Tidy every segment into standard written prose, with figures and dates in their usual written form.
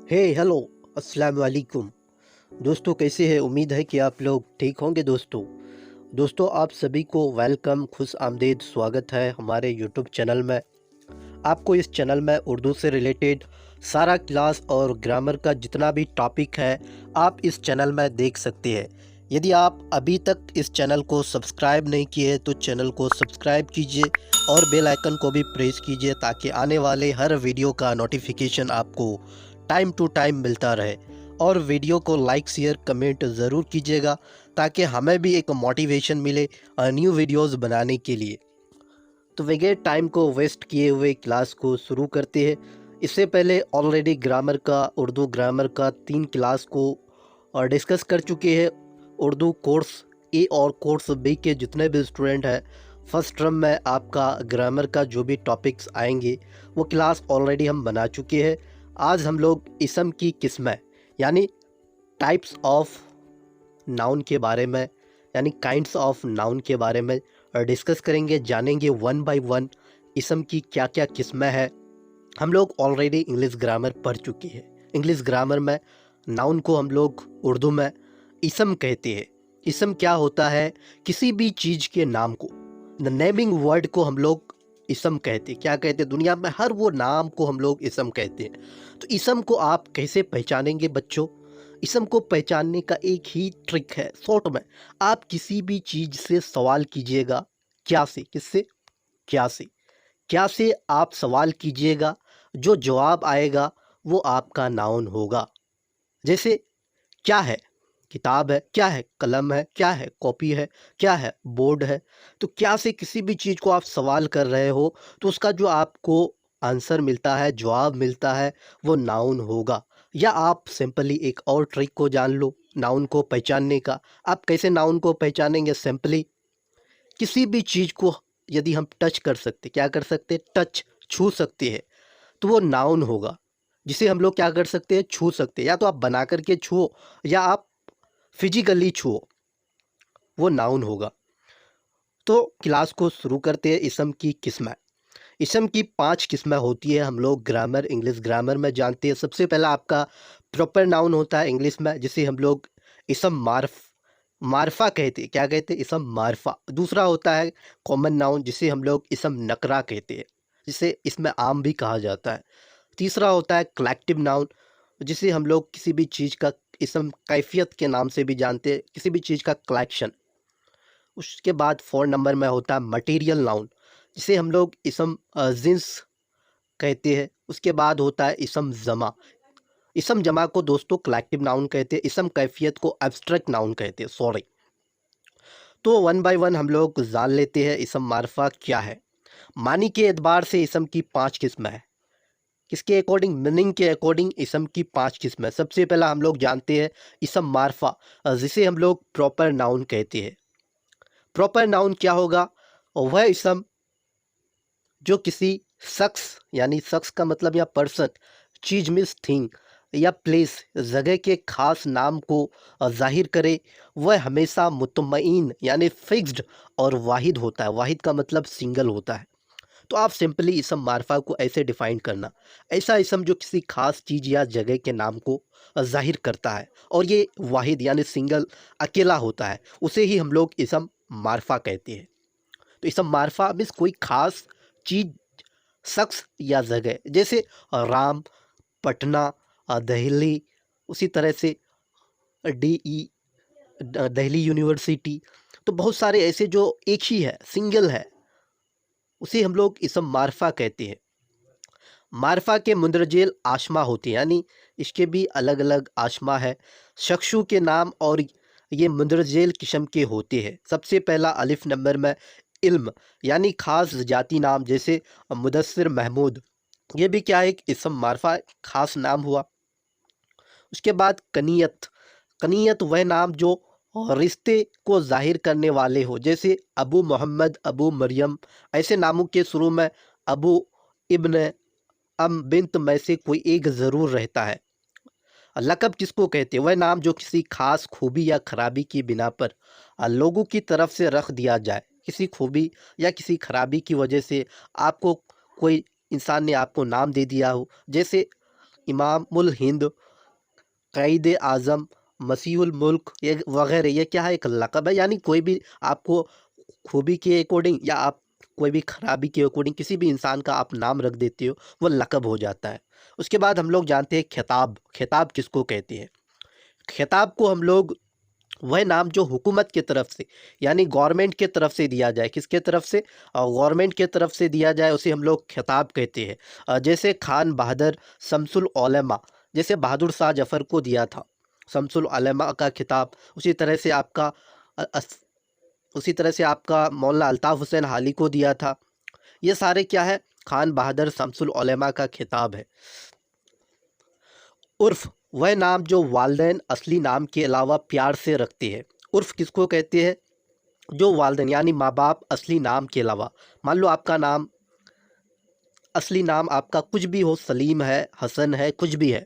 हे hello अस्सलाम वालेकुम दोस्तों, कैसे हैं? उम्मीद है कि आप लोग ठीक होंगे। दोस्तों आप सभी को वेलकम, खुश आमदीद स्वागत है हमारे यूट्यूब चैनल में। आपको इस चैनल में उर्दू से रिलेटेड सारा क्लास और ग्रामर का जितना भी टॉपिक है आप इस चैनल में देख सकते हैं। यदि आप अभी तक इस चैनल को सब्सक्राइब नहीं किए तो चैनल को सब्सक्राइब कीजिए और बेल आइकन को भी प्रेस कीजिए ताकि आने वाले हर वीडियो का नोटिफिकेशन आपको टाइम टू टाइम मिलता रहे। और वीडियो को लाइक शेयर कमेंट ज़रूर कीजिएगा ताकि हमें भी एक मोटिवेशन मिले न्यू वीडियोस बनाने के लिए। तो बगैर टाइम को वेस्ट किए हुए क्लास को शुरू करते हैं। इससे पहले ऑलरेडी ग्रामर का, उर्दू ग्रामर का 3 क्लास को डिस्कस कर चुके हैं। उर्दू कोर्स ए और कोर्स बी के जितने भी स्टूडेंट हैं, फर्स्ट टर्म में आपका ग्रामर का जो भी टॉपिक्स आएंगे वो क्लास ऑलरेडी हम बना चुके हैं। आज हम लोग इसम की किस्में यानी टाइप्स ऑफ नाउन के बारे में, यानी काइंड्स ऑफ नाउन के बारे में डिस्कस करेंगे, जानेंगे वन बाय वन इसम की क्या क्या किस्में हैं। हम लोग ऑलरेडी इंग्लिश ग्रामर पढ़ चुके हैं। इंग्लिश ग्रामर में नाउन को हम लोग उर्दू में इसम कहते हैं। इसम क्या होता है? किसी भी चीज़ के नाम को, द नेमिंग वर्ड को हम लोग इसम कहते हैं। क्या कहते हैं? दुनिया में हर वो नाम को हम लोग इसम कहते हैं। तो इसम को आप कैसे पहचानेंगे बच्चों? इसम को पहचानने का एक ही ट्रिक है, शॉर्ट में। आप किसी भी चीज़ से सवाल कीजिएगा, क्या से, किससे, क्या से, क्या से आप सवाल कीजिएगा, जो जवाब आएगा वो आपका नाउन होगा। जैसे क्या है? किताब है। क्या है? कलम है। क्या है? कॉपी है। क्या है? बोर्ड है। तो क्या से किसी भी चीज़ को आप सवाल कर रहे हो तो उसका जो आपको आंसर मिलता है, जवाब मिलता है, वो नाउन होगा। या आप सिंपली एक और ट्रिक को जान लो नाउन को पहचानने का। आप कैसे नाउन को पहचानेंगे? सिंपली किसी भी चीज़ को यदि हम टच कर सकते, क्या कर सकते? टच, छू सकते हैं, तो वो नाउन होगा। जिसे हम लोग क्या कर सकते हैं? छू सकते हैं। या तो आप बना करके छुओ या आप फिजिकली छुओ, वो नाउन होगा। तो क्लास को शुरू करते हैं। इसम की किस्में। इसम की 5 किस्में होती है, हम लोग ग्रामर, इंग्लिश ग्रामर में जानते हैं। सबसे पहला आपका प्रॉपर नाउन होता है इंग्लिश में, जिसे हम लोग इसम मारफा कहते हैं। क्या कहते हैं? इसम मारफा। दूसरा होता है कॉमन नाउन, जिसे हम लोग इसम नकरा कहते हैं, जिसे इसमें आम भी कहा जाता है। तीसरा होता है कलेक्टिव नाउन, जिसे हम लोग किसी भी चीज़ का इसम कैफियत के नाम से भी जानते हैं, किसी भी चीज़ का कलेक्शन। उसके बाद 4 नंबर में होता है मटेरियल नाउन, जिसे हम लोग इसम जिन्स कहते हैं। उसके बाद होता है इसम जमा। इसम जमा को दोस्तों कलेक्टिव नाउन कहते हैं। इसम कैफियत को एब्स्ट्रैक्ट नाउन कहते हैं, सॉरी। तो वन बाय वन हम लोग जान लेते हैं इसम मारफा क्या है। मानी के एतबार से इसम की 5 किस्में हैं। किसके अकॉर्डिंग? मीनिंग के अकॉर्डिंग इसम की 5 किस्में। सबसे पहला हम लोग जानते हैं इसम मारफा, जिसे हम लोग प्रॉपर नाउन कहते हैं। प्रॉपर नाउन क्या होगा? वह इसम जो किसी शख्स, यानी शख्स का मतलब या पर्सन, चीज मीन्स थिंग, या प्लेस, जगह के खास नाम को जाहिर करे, वह हमेशा मुतमईन यानी फिक्स्ड और वाहिद होता है। वाहिद का मतलब सिंगल होता है। तो आप सिंपली इसम मारफा को ऐसे डिफाइन करना, ऐसा इसम जो किसी खास चीज़ या जगह के नाम को जाहिर करता है और ये वाहिद यानी सिंगल, अकेला होता है, उसे ही हम लोग इसम मारफा कहते हैं। तो इसम मारफा मीन्स कोई खास चीज़, शख्स या जगह। जैसे राम, पटना, दिल्ली, उसी तरह से डी ई, दिल्ली यूनिवर्सिटी। तो बहुत सारे ऐसे जो एक ही है, सिंगल है, उसे हम लोग इसम मारफा कहते हैं। मारफा के मुंदरजेल आशमा होते हैं, यानी इसके भी अलग अलग आशमा है। शख्सू के नाम और ये मुंदरजेल किस्म के होते हैं। सबसे पहला अलिफ नंबर में इल्म, यानी खास जाति नाम, जैसे मुदस्सिर महमूद, ये भी क्या है? एक इसम मारफा, खास नाम हुआ। उसके बाद कनियत। कनियत वह नाम जो रिश्ते को जाहिर करने वाले हो, जैसे अबू मोहम्मद, अबू मरियम। ऐसे नामों के शुरू में अबू, इब्न, अम, बिन्त में से कोई एक ज़रूर रहता है। लक़ब किसको कहते हैं? वह नाम जो किसी खास खूबी या खराबी की बिना पर लोगों की तरफ से रख दिया जाए। किसी खूबी या किसी खराबी की वजह से आपको कोई इंसान ने आपको नाम दे दिया हो। जैसे इमामुल हिंद, क़ाइद आज़म, मसीहुल मुल्क, ये वगैरह, ये क्या है, एक लक़ब है। यानी कोई भी आपको खूबी के अकॉर्डिंग या आप कोई भी खराबी के अकॉर्डिंग किसी भी इंसान का आप नाम रख देते हो, वो लक़ब हो जाता है। उसके बाद हम लोग जानते हैं खिताब। खिताब किसको कहते हैं? खिताब को हम लोग वह नाम जो हुकूमत की तरफ से, यानी गवर्नमेंट के तरफ से दिया जाए। किसके तरफ से? गवर्नमेंट के तरफ से दिया जाए, उसे हम लोग खिताब कहते हैं। जैसे खान बहादुर शमसुल उलमा, जैसे बहादुर शाह जफ़र को दिया था शमसुल उलमा का खिताब। उसी तरह से आपका अ, अस उसी तरह से आपका मौलाना अल्ताफ़ हुसैन हाली को दिया था। ये सारे क्या है? खान बहादुर शमसुल उलमा का खिताब है। उर्फ़ वह नाम जो वालिदैन असली नाम के अलावा प्यार से रखते हैं। उर्फ़ किसको कहते हैं? जो वालिदैन यानी माँ बाप असली नाम के अलावा, मान लो आपका नाम, असली नाम आपका कुछ भी हो, सलीम है, हसन है, कुछ भी है,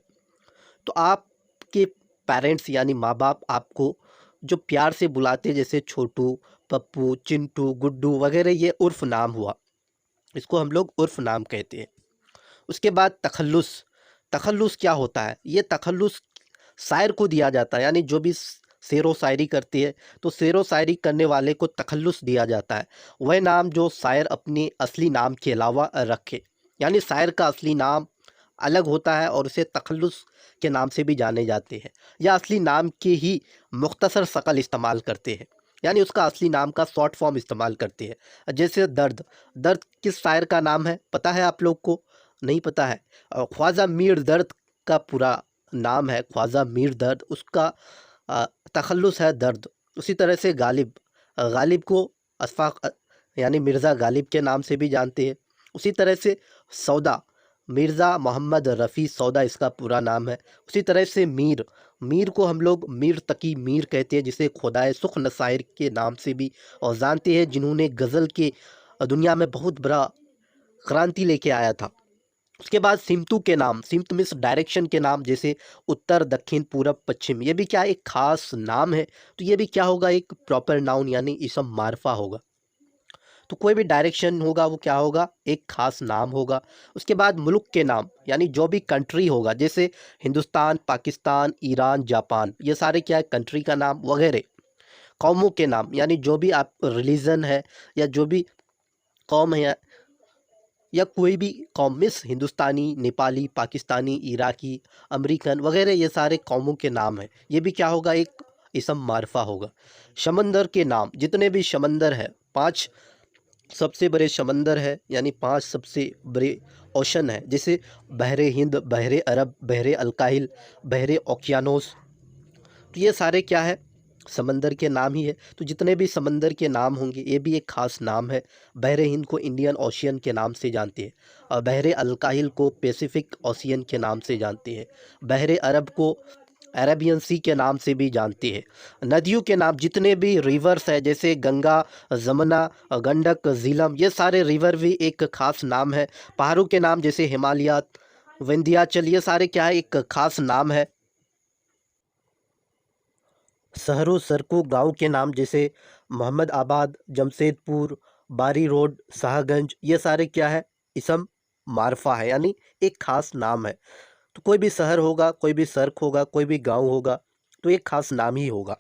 तो आपके पेरेंट्स यानी माँ बाप आपको जो प्यार से बुलाते हैं, जैसे छोटू, पप्पू, चिंटू, गुड्डू वगैरह, ये उर्फ़ नाम हुआ। इसको हम लोग उर्फ़ नाम कहते हैं। उसके बाद तखल्लुस। तखल्लुस क्या होता है? ये तखल्लुस शायर को दिया जाता है, यानी जो भी शेरो शायरी करती है, तो शेरो शायरी करने वाले को तखल्लुस दिया जाता है। वह नाम जो शायर अपने असली नाम के अलावा रखे, यानी शायर का असली नाम अलग होता है और उसे तखल्लुस के नाम से भी जाने जाते हैं, या असली नाम के ही मुख्तसर शकल इस्तेमाल करते हैं, यानी उसका असली नाम का शॉर्ट फॉर्म इस्तेमाल करते हैं। जैसे दर्द। दर्द किस शायर का नाम है, पता है आप लोग को? नहीं पता है? ख्वाजा मीर दर्द का पूरा नाम है ख्वाजा मीर दर्द, उसका तखल्लुस है दर्द। उसी तरह से गालिब। गालिब को अशफाक यानी मिर्ज़ा गालिब के नाम से भी जानते हैं। उसी तरह से सौदा, मिर्ज़ा मोहम्मद रफ़ी सौदा इसका पूरा नाम है। उसी तरह से मीर। मीर को हम लोग मीर तकी मीर कहते हैं, जिसे खुदाए सुख नसायर के नाम से भी और जानते हैं, जिन्होंने गज़ल के दुनिया में बहुत बड़ा क्रांति लेके आया था। उसके बाद सिमतू के नाम। सिमत मीन्स डायरेक्शन के नाम, जैसे उत्तर, दक्षिण, पूरब, पश्चिम। ये भी क्या एक खास नाम है, तो ये भी क्या होगा, एक प्रॉपर नाउन यानी इसम मारफा होगा। तो कोई भी डायरेक्शन होगा वो क्या होगा, एक खास नाम होगा। उसके बाद मुल्क के नाम, यानी जो भी कंट्री होगा, जैसे हिंदुस्तान, पाकिस्तान, ईरान, जापान, ये सारे क्या है, कंट्री का नाम वगैरह। कौमों के नाम, यानी जो भी आप रिलीजन है या जो भी कौम है या कोई भी कौम, मिस हिंदुस्तानी, नेपाली, पाकिस्तानी, इराकी, अमेरिकन वगैरह, ये सारे कौमों के नाम हैं। ये भी क्या होगा, एक इसम मारफा होगा। समंदर के नाम, जितने भी समंदर है, 5 सबसे बड़े समंदर है, यानी 5 सबसे बड़े ओशन है, जैसे बहरे हिंद, बहरे अरब, बहरे अलकाहिल, बहरे ओकियानोस। तो ये सारे क्या है, समंदर के नाम ही है। तो जितने भी समंदर के नाम होंगे, ये भी एक खास नाम है। बहरे हिंद को इंडियन ओशियन के नाम से जानते हैं, और बहरे अलकाहिल को पैसिफिक ओशियन के नाम से जानते हैं। बहरे अरब को अरेबियन सी के नाम से भी जानते हैं। नदियों के नाम, जितने भी रिवर्स है, जैसे गंगा, जमुना, गंडक, झीलम, ये सारे रिवर भी एक खास नाम है। पहाड़ों के नाम, जैसे हिमालय, विंध्याचल, ये सारे क्या है, एक खास नाम है। शहरों, सड़कों, गांव के नाम, जैसे मोहम्मद आबाद, जमशेदपुर, बारी रोड, शाहगंज, ये सारे क्या है, इसम मारफा है, यानी एक खास नाम है। तो कोई भी शहर होगा, कोई भी सड़क होगा, कोई भी गांव होगा, तो एक खास नाम ही होगा।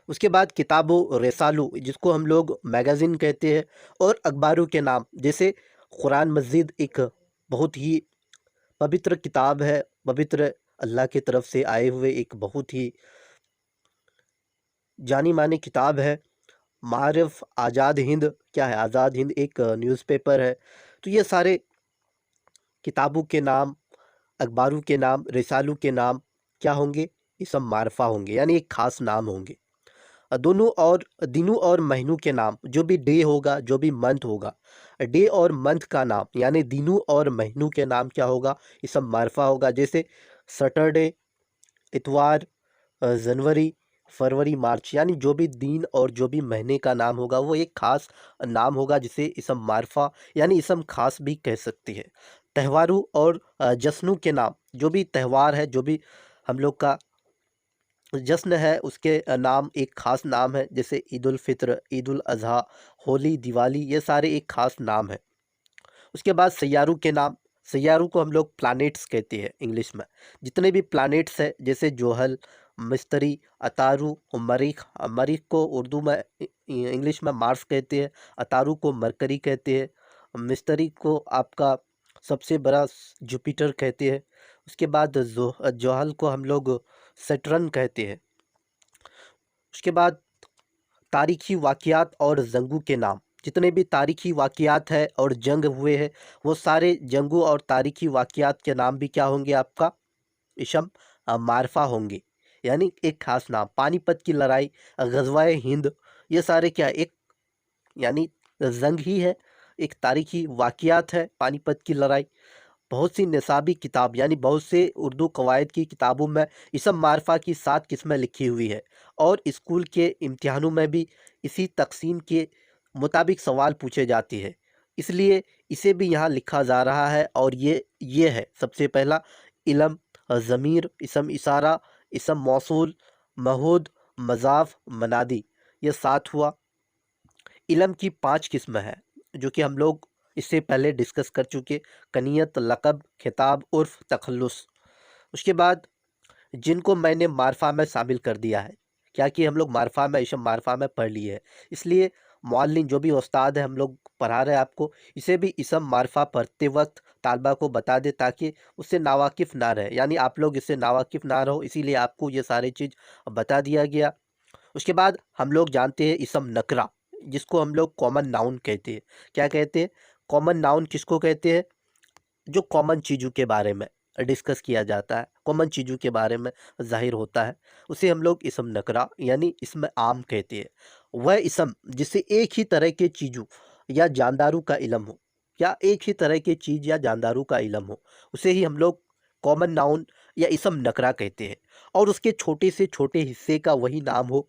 उसके बाद किताबों, रेसालू, जिसको हम लोग मैगज़ीन कहते हैं, और अखबारों के नाम, जैसे कुरान मस्जिद एक बहुत ही पवित्र किताब है, पवित्र अल्लाह की तरफ से आए हुए एक बहुत ही जानी मानी किताब है। मारिफ, आज़ाद हिंद, क्या है, आज़ाद हिंद एक न्यूज़पेपर है। तो ये सारे किताबों के नाम, अखबारों के नाम, रिसालों के नाम क्या होंगे, ये सब मारफा होंगे, यानी एक खास नाम होंगे। दोनों और दिनों और महीनों के नाम, जो भी डे होगा, जो भी मंथ होगा, डे और मंथ का नाम, यानी दिनों और महीनों के नाम क्या होगा, ये सब मारफा होगा। जैसे सैटरडे, इतवार, जनवरी, फरवरी, मार्च, यानी जो भी दिन और जो भी महीने का नाम होगा, वो एक खास नाम होगा, जिसे इसम मारफा यानी इसम खास भी कह सकती है। त्योहारों और जश्नों के नाम, जो भी त्यौहार है, जो भी हम लोग का जश्न है, उसके नाम एक खास नाम है, जैसे ईद उल फित्र, ईद उल अज़हा, होली, दिवाली, ये सारे एक खास नाम है। उसके बाद सैयारों के नाम, सैयारों को हम लोग प्लैनेट्स कहते हैं इंग्लिश में। जितने भी प्लैनेट्स हैं जैसे जोहल, मिस्त्री, अतारू, मरीख। मरीख को उर्दू में इंग्लिश में मार्स कहते हैं, अतारू को मरकरी कहते हैं, मिस्त्री को आपका सबसे बड़ा जुपिटर कहते हैं। उसके बाद जोहल को हम लोग सैटर्न कहते हैं। उसके बाद तारीखी वाक़यात और जंगों के नाम। जितने भी तारीखी वाक़यात है और जंग हुए हैं वो सारे जंगों और तारीखी वाक़यात के नाम भी क्या होंगे आपका इसम मारफा होंगे, यानी एक खास नाम। पानीपत की लड़ाई, गजवाए हिंद, ये सारे क्या एक यानी जंग ही है, एक तारीखी वाक़यात है पानीपत की लड़ाई। बहुत सी निसाबी किताब यानी बहुत से उर्दू कवायद की किताबों में इसम मारफा की 7 किस्में लिखी हुई है और स्कूल के इम्तिहानों में भी इसी तकसीम के मुताबिक सवाल पूछे जाते हैं, इसलिए इसे भी यहाँ लिखा जा रहा है। और ये है सबसे पहला इलम, ज़मीर, इसम इशारा, इसम मौसूल, महूद, मज़ाफ, मनादी, ये 7 हुआ। इलम की 5 किस्म है जो कि हम लोग इससे पहले डिस्कस कर चुके। कनियत, लक़ब, खिताब, उर्फ़, तखल्लुस। उसके बाद जिनको मैंने मारफा में शामिल कर दिया है, क्या कि हम लोग मारफा में इसम मारफा में पढ़ लिए है, इसलिए मौल्लिम जो भी उस्ताद है हम लोग पढ़ा रहे हैं आपको, इसे भी इसम मारफा पढ़ते वक्त तालबा को बता दे ताकि उससे नावाकिफ़ ना रहे, यानी आप लोग इससे नावाकिफ़ ना रहो, इसीलिए आपको ये सारी चीज़ बता दिया गया। उसके बाद हम लोग जानते हैं इसम नकरा, जिसको हम लोग कॉमन नाउन कहते हैं। क्या कहते हैं? कॉमन नाउन किसको कहते हैं? जो कॉमन चीज़ों के बारे में डिस्कस किया जाता है, कॉमन चीज़ों के बारे में ज़ाहिर होता है, उसे हम लोग इसम नकरा यानी इसमें आम कहते हैं। वह इसम जिससे एक ही तरह के चीज़ों या जानदारों का इल्म हो, या एक ही तरह की चीज़ या जानदारों का इल्म हो, उसे ही हम लोग कॉमन नाउन या इसम नकरा कहते हैं। और उसके छोटे से छोटे हिस्से का वही नाम हो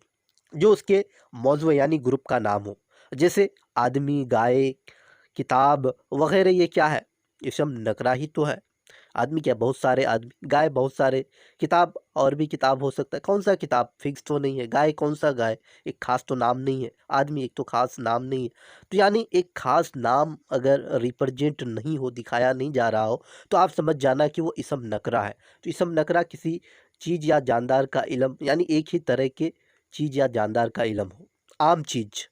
जो उसके मौजू यानी ग्रुप का नाम हो। जैसे आदमी, गाय, किताब वगैरह, ये क्या है? इसम नकरा ही तो है। आदमी क्या? बहुत सारे आदमी। गाय बहुत सारे। किताब और भी किताब हो सकता है। कौन सा किताब? फिक्स तो नहीं है। गाय कौन सा गाय? एक खास तो नाम नहीं है। आदमी एक तो खास नाम नहीं है। तो यानी एक खास नाम अगर रिप्रेजेंट नहीं हो, दिखाया नहीं जा रहा हो, तो आप समझ जाना कि वो इसम नकरा है। तो इसम नकरा किसी चीज़ या जानदार का इलम यानी एक ही तरह के चीज़ या जानदार का इलम हो, आम चीज़।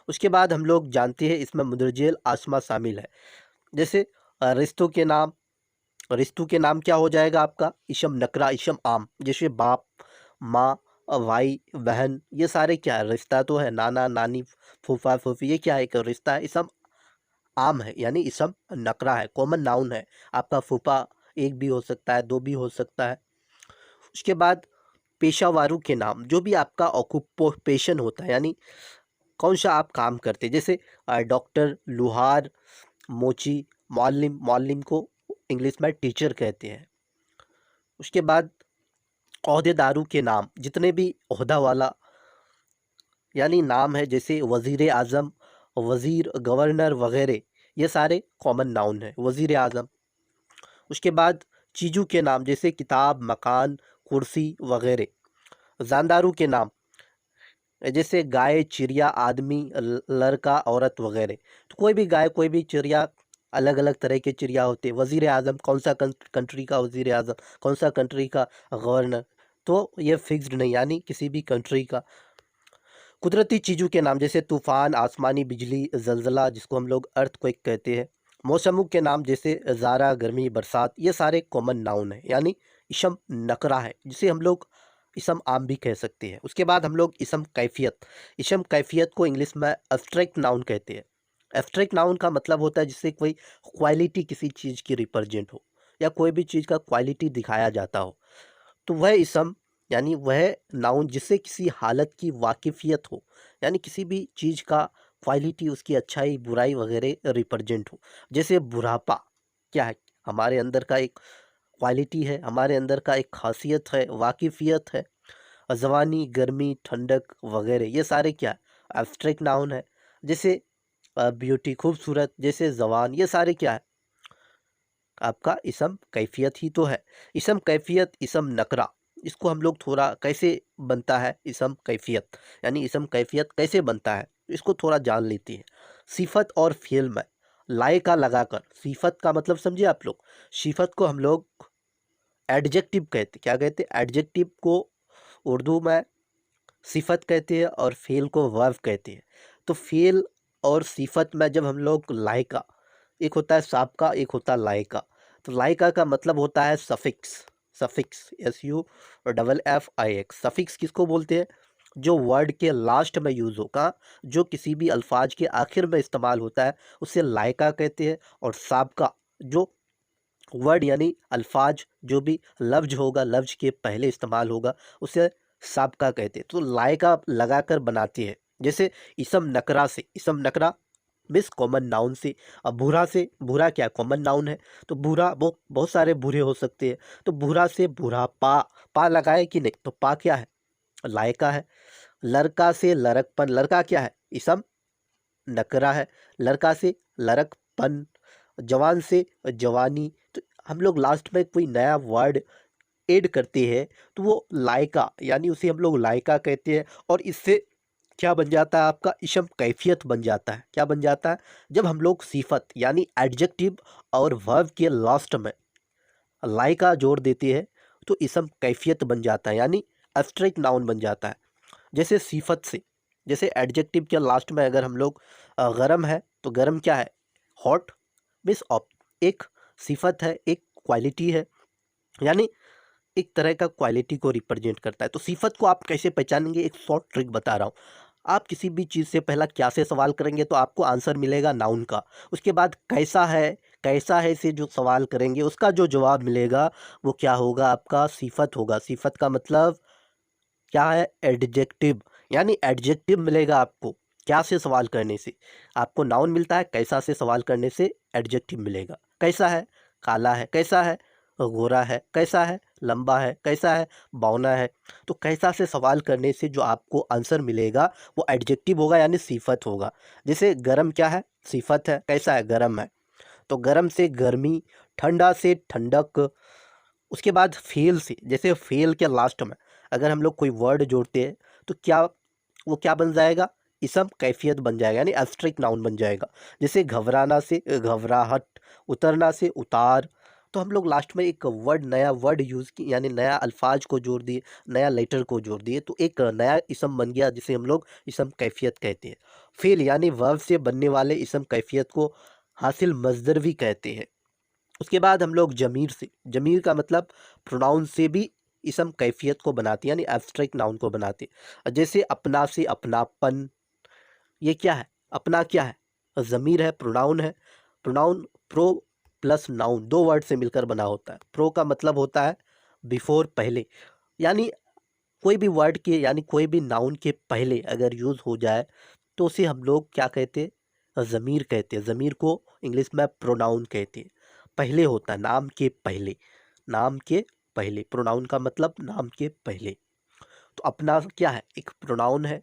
उसके बाद हम लोग जानते हैं इसमें मुंदरजेल आसमा शामिल है। जैसे रिश्तों के नाम। रिश्तों के नाम क्या हो जाएगा आपका? इशम नकरा, इशम आम। जैसे बाप, माँ, भाई, बहन, ये सारे क्या है? रिश्ता तो है। नाना नानी, फूफा फूफी, ये क्या है? एक रिश्ता है। इसम आम है यानी इसम नकरा है, कॉमन नाउन है। आपका फूफा एक भी हो सकता है, दो भी हो सकता है। उसके बाद पेशावारों के नाम, जो भी आपका ऑक्यूपेशन होता है, यानी कौन सा आप काम करते हैं। जैसे डॉक्टर, लुहार, मोची, मौल्लिम। मौल्लिम को इंग्लिश में टीचर कहते हैं। उसके बाद ओहदेदारों के नाम, जितने भी ओहदा वाला यानी नाम है, जैसे वज़ीर आज़म, वज़ीर, गवर्नर वगैरह, ये सारे कॉमन नाउन है। वज़ीर आज़म। उसके बाद चीज़ों के नाम, जैसे किताब, मकान, कुर्सी वगैरह। जानदारों के नाम, जैसे गाय, चिड़िया, आदमी, लड़का, औरत वगैरह। तो कोई भी गाय, कोई भी चिड़िया, अलग अलग तरह के चिड़िया होते हैं। वज़ीर आज़म, कौन सा कंट्री का वज़ीर आज़म, कौन सा कंट्री का गवर्नर, तो ये फिक्स्ड नहीं, यानी किसी भी कंट्री का। कुदरती चीज़ों के नाम, जैसे तूफ़ान, आसमानी बिजली, ज़लज़ला, जिसको हम लोग अर्थक्वेक कहते हैं। मौसमों के नाम, जैसे ज़ारा, गर्मी, बरसात, ये सारे कॉमन नाउन है, यानी इसम नकरा है, जिसे हम लोग इसम आम भी कह सकते हैं। उसके बाद हम लोग इसम कैफियत। इसम कैफियत को इंग्लिश में एब्स्ट्रैक्ट नाउन कहते हैं। एब्स्ट्रैक्ट नाउन का मतलब होता है जिससे कोई क्वालिटी किसी चीज़ की रिप्रेजेंट हो, या कोई भी चीज़ का क्वालिटी दिखाया जाता हो, तो वह इसम यानी वह नाउन जिससे किसी हालत की वाकिफियत हो, यानी किसी भी चीज़ का क्वालिटी, उसकी अच्छाई, बुराई वगैरह रिप्रेजेंट हो। जैसे बुढ़ापा क्या है? हमारे अंदर का एक क्वालिटी है, हमारे अंदर का एक खासियत है, वाकिफियत है। जवानी, गर्मी, ठंडक वगैरह, ये सारे क्या? एब्स्ट्रैक्ट नाउन है। जैसे ब्यूटी, खूबसूरत, जैसे जवान, ये सारे क्या है? आपका इसम कैफियत ही तो है। इसम कैफियत, इसम नकरा, इसको हम लोग थोड़ा कैसे बनता है इसम कैफियत, यानी इसम कैफियत कैसे बनता है, इसको थोड़ा जान लेते हैं। सिफत और फ़िल में लायका लगाकर, सिफत का मतलब समझिए आप लोग, सिफत को हम लोग एडजेक्टिव कहते, क्या कहते, एडजेक्टिव को उर्दू में सिफत कहते हैं और फेल को वर्ब कहते हैं। तो फेल और सिफत में जब हम लोग लायका, एक होता है साबका, एक होता है लायका। तो लायका का मतलब होता है सफिक्स, सफिक्स SUFFIX। सफिक्स किसको बोलते हैं? जो वर्ड के लास्ट में यूज़ होगा, जो किसी भी अल्फाज के आखिर में इस्तेमाल होता है, उसे लायका कहते हैं। और साबका, जो वर्ड यानी अल्फाज जो भी लफ्ज होगा, लफ्ज के पहले इस्तेमाल होगा, उसे साबका कहते हैं। तो लायका लगाकर बनाते हैं। जैसे इसम नकरा से, इसम नकरा मिस कॉमन नाउन से। अब भूरा से, भूरा क्या कॉमन नाउन है, तो भूरा वो बहुत सारे भूरे हो सकते हैं। तो भूरा से भूरा, पा, पा लगाए कि नहीं, तो पा क्या है, लायका है। लड़का से लड़कपन, लड़का क्या है, इसम नकरा है। लड़का से लड़कपन, जवान से जवानी। तो हम लोग लास्ट में कोई नया वर्ड ऐड करते हैं तो वो लायका, यानी उसे हम लोग लायका कहते हैं। और इससे क्या बन जाता है, आपका इसम कैफियत बन जाता है। क्या बन जाता है? जब हम लोग सिफत यानी एडजेक्टिव और वर्ब के लास्ट में लायका जोड़ देते हैं तो इसम कैफियत बन जाता है, यानी एब्स्ट्रैक्ट नाउन बन जाता है। जैसे सिफत से, जैसे एडजेक्टिव के लास्ट में अगर हम लोग गरम है, तो गरम क्या है, हॉट, मीन्स ऑप, एक सिफत है, एक क्वालिटी है, यानी एक तरह का क्वालिटी को रिप्रेजेंट करता है। तो सिफत को आप कैसे पहचानेंगे, एक शॉर्ट ट्रिक बता रहा हूँ। आप किसी भी चीज़ से पहला क्या से सवाल करेंगे तो आपको आंसर मिलेगा नाउन का। उसके बाद कैसा है, कैसा है से जो सवाल करेंगे उसका जो जवाब मिलेगा वो क्या होगा, आपका सिफत होगा। सिफत का मतलब क्या है, एडजेक्टिव, यानी एडजेक्टिव मिलेगा आपको क्या से सवाल करने से। आपको नाउन मिलता है, कैसा से सवाल करने से एडजेक्टिव मिलेगा। कैसा है, काला है, कैसा है, गोरा है, कैसा है, लंबा है, कैसा है, बौना है। तो कैसा से सवाल करने से जो आपको आंसर मिलेगा वो एडजेक्टिव होगा, यानी सिफत होगा। जैसे गरम क्या है, सिफत है, कैसा है, गरम है। तो गरम से गर्मी, ठंडा से ठंडक। उसके बाद फेल से, जैसे फेल के लास्ट में अगर हम लोग कोई वर्ड जोड़ते हैं तो क्या, वो क्या बन जाएगा, इसम कैफियत बन जाएगा, यानी एब्स्ट्रैक्ट नाउन बन जाएगा। जैसे घबराना से घबराहट, उतरना से उतार। तो हम लोग लास्ट में एक वर्ड, नया वर्ड यूज़ की, यानी नया अल्फाज को जोड़ दिए, नया लेटर को जोड़ दिए, तो एक नया इसम बन गया जिसे हम लोग इसम कैफियत कहते हैं। फेल यानी वर्ब से बनने वाले इसम कैफियत को हासिल मजदर भी कहते हैं। उसके बाद हम लोग जमीर से, जमीर का मतलब प्रोनाउन से भी इसम कैफियत को बनाती है, यानी एब्स्ट्रैक्ट नाउन को बनाती है। जैसे अपना से अपनापन, ये क्या है, अपना क्या है, ज़मीर है, प्रोनाउन है। प्रोनाउन प्रो प्लस नाउन, दो वर्ड से मिलकर बना होता है। प्रो का मतलब होता है बिफोर, पहले, यानी कोई भी वर्ड के, यानी कोई भी नाउन के पहले अगर यूज़ हो जाए तो उसे हम लोग क्या कहते हैं, ज़मीर कहते हैं। ज़मीर को इंग्लिश में प्रोनाउन कहते हैं। पहले होता है, नाम के पहले, नाम के पहले, प्रोनाउन का मतलब नाम के पहले। तो अपना क्या है, एक प्रोनाउन है।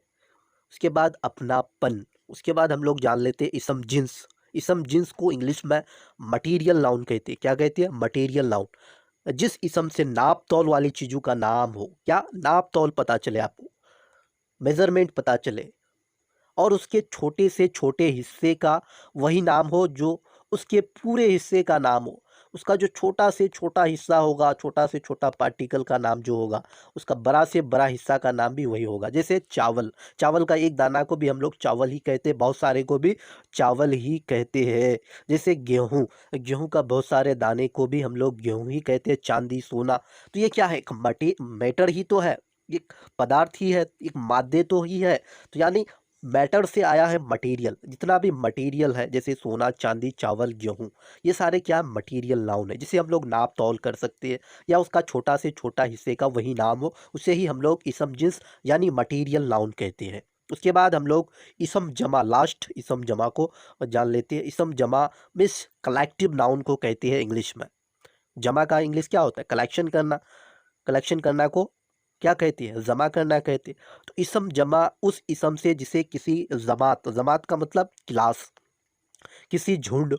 उसके बाद अपनापन। उसके बाद हम लोग जान लेते हैं इसम जिन्स। इसम जिन्स को इंग्लिश में मटीरियल नाउन कहते हैं। क्या कहते हैं, मटीरियल नाउन। जिस इसम से नाप तौल वाली चीज़ों का नाम हो, क्या नाप तौल पता चले आपको, मेजरमेंट पता चले, और उसके छोटे से छोटे हिस्से का वही नाम हो जो उसके पूरे हिस्से का नाम हो। उसका जो छोटा से छोटा हिस्सा होगा, छोटा से छोटा पार्टिकल का नाम जो होगा, उसका बड़ा से बड़ा हिस्सा का नाम भी वही होगा। जैसे चावल, चावल का एक दाना को भी हम लोग चावल ही कहते हैं, बहुत सारे को भी चावल ही कहते हैं। जैसे गेहूँ, गेहूँ का बहुत सारे दाने को भी हम लोग गेहूँ ही कहते हैं, चांदी सोना। तो ये क्या है, एक मैटर ही तो है, एक पदार्थ ही है, एक मादे तो ही है। तो यानी मैटर से आया है मटेरियल। जितना भी मटेरियल है, जैसे सोना, चांदी, चावल, गेहूँ, ये सारे क्या मटेरियल नाउन है, जिसे हम लोग नाप तौल कर सकते हैं, या उसका छोटा से छोटा हिस्से का वही नाम हो, उसे ही हम लोग इसम जिन्स यानी मटेरियल नाउन कहते हैं। उसके बाद हम लोग इसम जमा, लास्ट इसम जमा को जान लेते हैं। इसम जमा मीन्स कलेक्टिव नाउन को कहते हैं इंग्लिश में। जमा का इंग्लिश क्या होता है, कलेक्शन करना। कलेक्शन करना को क्या कहती है, जमा करना कहते हैं। तो इसम जमा उस इसम से जिसे किसी जमात, जमात का मतलब क्लास, किसी झुंड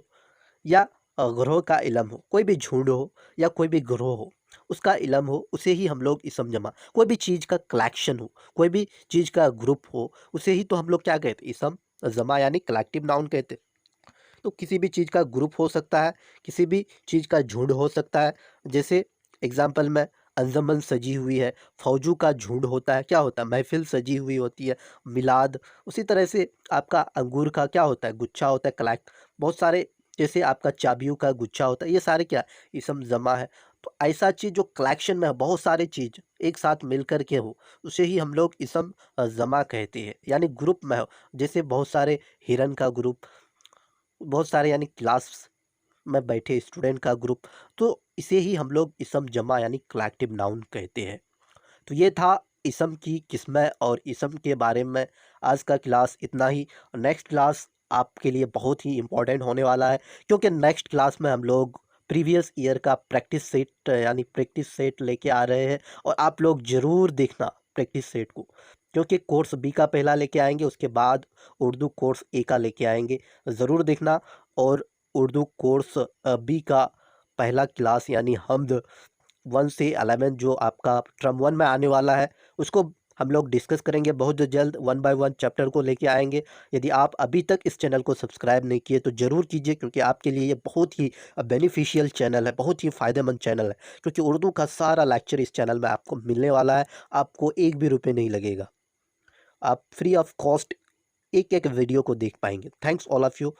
या ग्रोह का इलम हो, कोई भी झुंड हो या कोई भी ग्रोह हो, उसका इलम हो, उसे ही हम लोग इसम जमा। कोई भी चीज़ का कलेक्शन हो, कोई भी चीज़ का ग्रुप हो, उसे ही तो हम लोग क्या कहते हैं, इसम जमा यानी कलेक्टिव नाउन कहते हैं। तो किसी भी चीज़ का ग्रुप हो सकता है, किसी भी चीज़ का झुंड हो सकता है। जैसे एग्ज़ाम्पल में अंजुमन सजी हुई है, फौजों का झुंड होता है, क्या होता है? महफ़िल सजी हुई होती है, मिलाद। उसी तरह से आपका अंगूर का क्या होता है? गुच्छा होता है, कलेक्ट। बहुत सारे जैसे आपका चाबियों का गुच्छा होता है, ये सारे क्या इसम जमा है। तो ऐसा चीज़ जो कलेक्शन में है, बहुत सारे चीज़ एक साथ मिल कर के हो, उसे ही हम लोग इसम जमा कहते हैं, यानी ग्रुप में हो। जैसे बहुत सारे हिरन का ग्रुप, बहुत सारे यानी क्लास में बैठे स्टूडेंट का ग्रुप, तो इसे ही हम लोग इसम जमा यानी कलेक्टिव नाउन कहते हैं। तो ये था इसम की किस्में और इसम के बारे में आज का क्लास इतना ही। नेक्स्ट क्लास आपके लिए बहुत ही इम्पोर्टेंट होने वाला है, क्योंकि नेक्स्ट क्लास में हम लोग प्रीवियस ईयर का प्रैक्टिस सेट यानी प्रैक्टिस सेट लेके आ रहे हैं, और आप लोग ज़रूर देखना प्रैक्टिस सेट को, क्योंकि कोर्स बी का पहला लेके आएंगे, उसके बाद उर्दू कोर्स ए का लेके आएंगे। ज़रूर देखना। और उर्दू कोर्स बी का पहला क्लास यानी हमद 1 से 11 जो आपका टर्म 1 में आने वाला है, उसको हम लोग डिस्कस करेंगे बहुत जल्द, 1 बाय 1 चैप्टर को लेके आएँगे। यदि आप अभी तक इस चैनल को सब्सक्राइब नहीं किए तो ज़रूर कीजिए, क्योंकि आपके लिए ये बहुत ही बेनिफिशियल चैनल है, बहुत ही फ़ायदेमंद चैनल है, क्योंकि उर्दू का सारा लेक्चर इस चैनल में आपको मिलने वाला है। आपको एक भी रुपए नहीं लगेगा। आप फ्री ऑफ कॉस्ट एक-एक वीडियो को देख पाएँगे। Thanks all of you.